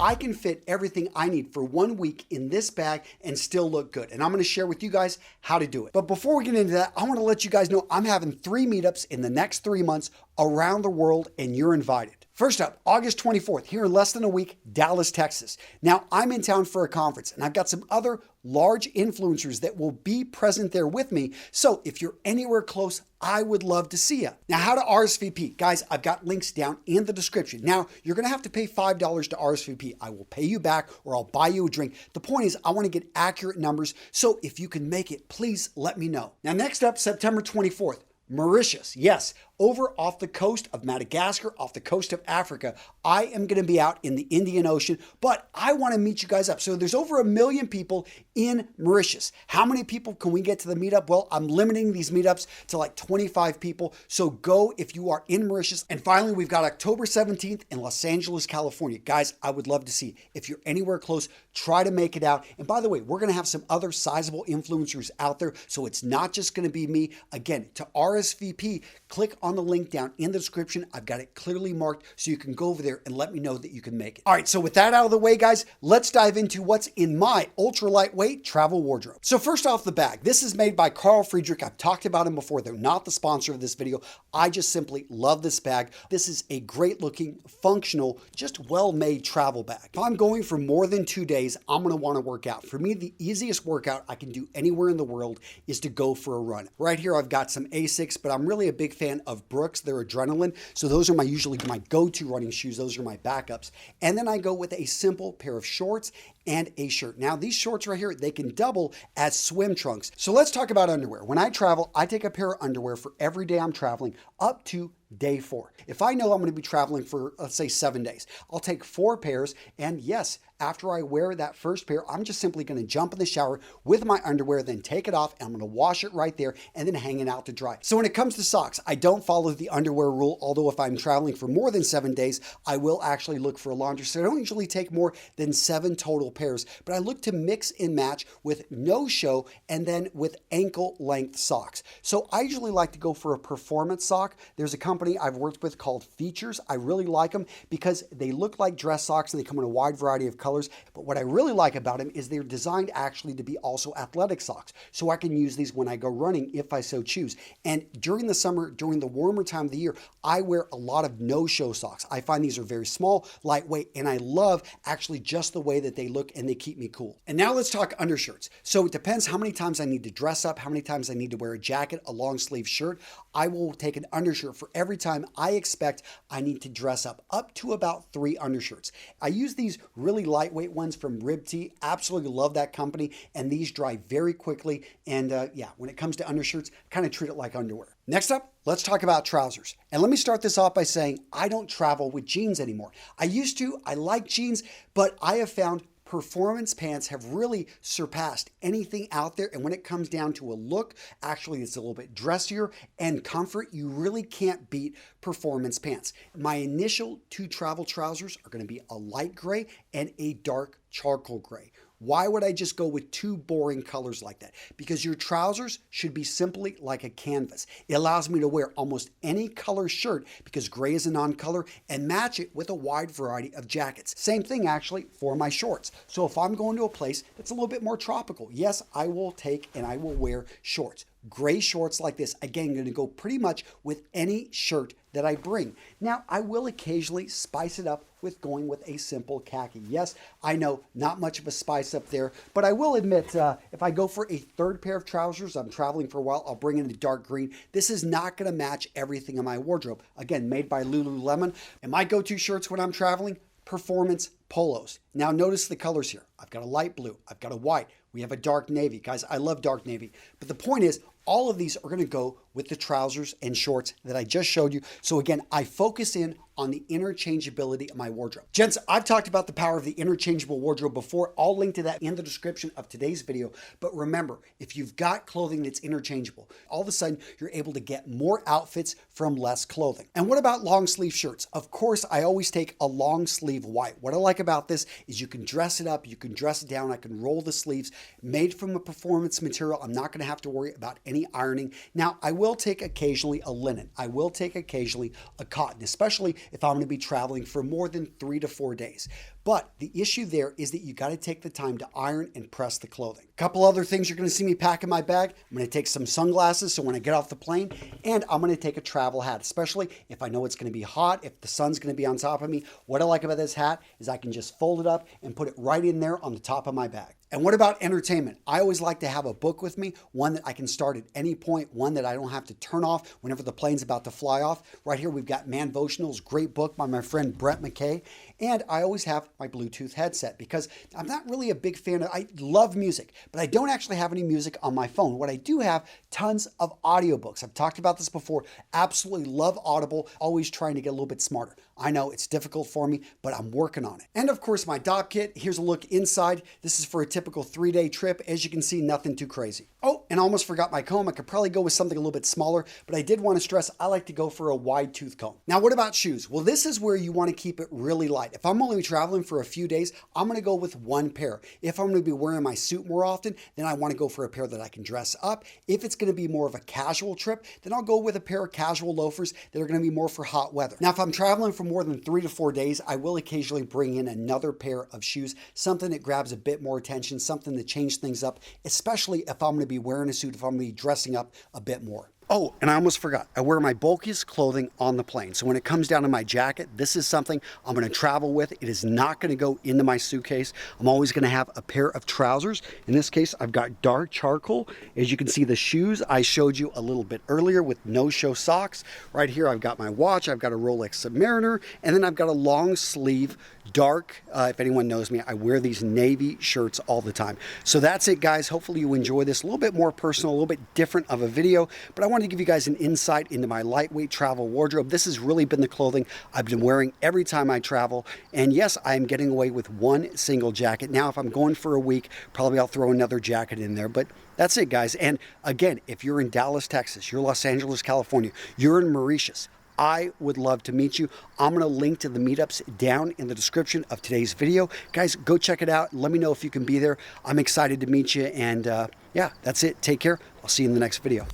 I can fit everything I need for 1 week in this bag and still look good. And I'm gonna share with you guys how to do it. But before we get into that, I wanna let you guys know I'm having 3 meetups in the next 3 months around the world, and you're invited. First up, August 24th, here in less than a week, Dallas, Texas. Now, I'm in town for a conference, and I've got some other large influencers that will be present there with me. So if you're anywhere close, I would love to see you. Now, how to RSVP? Guys, I've got links down in the description. Now, you're gonna have to pay $5 to RSVP. I will pay you back or I'll buy you a drink. The point is, I wanna get accurate numbers, so if you can make it, please let me know. Now, next up, September 24th, Mauritius. Yes, over off the coast of Madagascar, off the coast of Africa. I am going to be out in the Indian Ocean, but I want to meet you guys up. So there's over 1 million people in Mauritius. How many people can we get to the meetup? Well, I'm limiting these meetups to like 25 people. So go if you are in Mauritius. And finally, we've got October 17th in Los Angeles, California. Guys, I would love to see you. If you're anywhere close, try to make it out. And by the way, we're going to have some other sizable influencers out there. So it's not just going to be me. Again, to RSVP, click on the link down in the description. I've got it clearly marked so you can go over there and let me know that you can make it. All right, so with that out of the way, guys, let's dive into what's in my ultra lightweight travel wardrobe. So first off, the bag. This is made by Carl Friedrich. I've talked about him before. They're not the sponsor of this video. I just simply love this bag. This is a great looking, functional, just well-made travel bag. If I'm going for more than 2 days, I'm gonna wanna work out. For me, the easiest workout I can do anywhere in the world is to go for a run. Right here, I've got some Asics, but I'm really a big fan of Brooks. They're adrenaline. So those are usually my go-to running shoes. Those are my backups. And then I go with a simple pair of shorts and a shirt. Now these shorts right here, they can double as swim trunks. So let's talk about underwear. When I travel, I take a pair of underwear for every day I'm traveling up to day 4. If I know I'm going to be traveling for, let's say, 7 days, I'll take 4 pairs. And yes, after I wear that first pair, I'm just simply going to jump in the shower with my underwear, then take it off, and I'm going to wash it right there and then hang it out to dry. So when it comes to socks, I don't follow the underwear rule, although if I'm traveling for more than 7 days, I will actually look for a laundry. So I don't usually take more than 7 total pairs, but I look to mix and match with no show and then with ankle length socks. So I usually like to go for a performance sock. There's a company I've worked with called Features. I really like them because they look like dress socks and they come in a wide variety of colors. But what I really like about them is they're designed actually to be also athletic socks. So I can use these when I go running if I so choose. And during the summer, during the warmer time of the year, I wear a lot of no-show socks. I find these are very small, lightweight, and I love actually just the way that they look and they keep me cool. And now let's talk undershirts. So it depends how many times I need to dress up, how many times I need to wear a jacket, a long sleeve shirt. I will take an undershirt for every time I expect I need to dress up to about 3 undershirts. I use these really lightweight ones from Rib Tee. Absolutely love that company, and these dry very quickly. And yeah, when it comes to undershirts, kind of treat it like underwear. Next up, let's talk about trousers. And let me start this off by saying I don't travel with jeans anymore. I used to, I like jeans, but I have found performance pants have really surpassed anything out there. And when it comes down to a look, actually it's a little bit dressier and comfort, you really can't beat performance pants. My initial 2 travel trousers are going to be a light gray and a dark charcoal gray. Why would I just go with 2 boring colors like that? Because your trousers should be simply like a canvas. It allows me to wear almost any color shirt because gray is a non-color and match it with a wide variety of jackets. Same thing actually for my shorts. So if I'm going to a place that's a little bit more tropical, yes, I will take and I will wear shorts. Gray shorts like this, again, going to go pretty much with any shirt that I bring. Now, I will occasionally spice it up with going with a simple khaki. Yes, I know, not much of a spice up there, but I will admit, if I go for a 3rd pair of trousers, I'm traveling for a while, I'll bring in a dark green. This is not going to match everything in my wardrobe. Again, made by Lululemon. And my go-to shirts when I'm traveling, performance polos. Now notice the colors here. I've got a light blue, I've got a white, we have a dark navy. Guys, I love dark navy. But the point is, all of these are going to go with the trousers and shorts that I just showed you. So again, I focus in on the interchangeability of my wardrobe. Gents, I've talked about the power of the interchangeable wardrobe before. I'll link to that in the description of today's video. But remember, if you've got clothing that's interchangeable, all of a sudden you're able to get more outfits from less clothing. And what about long sleeve shirts? Of course, I always take a long sleeve white. What I like about this is you can dress it up, you can dress it down, I can roll the sleeves, made from a performance material. I'm not going to have to worry about any ironing. Now, I will take occasionally a linen. I will take occasionally a cotton, especially if I'm going to be traveling for more than 3 to 4 days. But the issue there is that you got to take the time to iron and press the clothing. A couple other things you're going to see me pack in my bag. I'm going to take some sunglasses so when I get off the plane, and I'm going to take a travel hat, especially if I know it's going to be hot, if the sun's going to be on top of me. What I like about this hat is I can just fold it up and put it right in there on the top of my bag. And what about entertainment? I always like to have a book with me, one that I can start at any point, one that I don't have to turn off whenever the plane's about to fly off. Right here, we've got Manvotionals, great book by my friend Brett McKay. And I always have my Bluetooth headset because I'm not really a big fan of, I love music, but I don't actually have any music on my phone. What I do have, tons of audiobooks. I've talked about this before. Absolutely love Audible, always trying to get a little bit smarter. I know it's difficult for me, but I'm working on it. And of course, my dock kit. Here's a look inside. This is for a typical 3-day trip. As you can see, nothing too crazy. Oh, and I almost forgot my comb. I could probably go with something a little bit smaller, but I did want to stress I like to go for a wide tooth comb. Now, what about shoes? Well, this is where you want to keep it really light. If I'm only traveling for a few days, I'm going to go with one pair. If I'm going to be wearing my suit more often, then I want to go for a pair that I can dress up. If it's going to be more of a casual trip, then I'll go with a pair of casual loafers that are going to be more for hot weather. Now, if I'm traveling for more than 3 to 4 days, I will occasionally bring in another pair of shoes, something that grabs a bit more attention, something to change things up, especially if I'm going to be wearing a suit, if I'm going to be dressing up a bit more. Oh, and I almost forgot. I wear my bulkiest clothing on the plane. So when it comes down to my jacket, this is something I'm going to travel with. It is not going to go into my suitcase. I'm always going to have a pair of trousers. In this case, I've got dark charcoal. As you can see, the shoes I showed you a little bit earlier with no-show socks. Right here, I've got my watch. I've got a Rolex Submariner. And then I've got a long sleeve, dark, if anyone knows me, I wear these navy shirts all the time. So that's it, guys. Hopefully you enjoy this. A little bit more personal, a little bit different of a video, but I wanted to give you guys an insight into my lightweight travel wardrobe. This has really been the clothing I've been wearing every time I travel. And yes, I am getting away with one single jacket. Now, if I'm going for a week, probably I'll throw another jacket in there, but that's it, guys. And again, if you're in Dallas, Texas, you're Los Angeles, California, you're in Mauritius, I would love to meet you. I'm going to link to the meetups down in the description of today's video. Guys, go check it out. Let me know if you can be there. I'm excited to meet you. And yeah, that's it. Take care. I'll see you in the next video.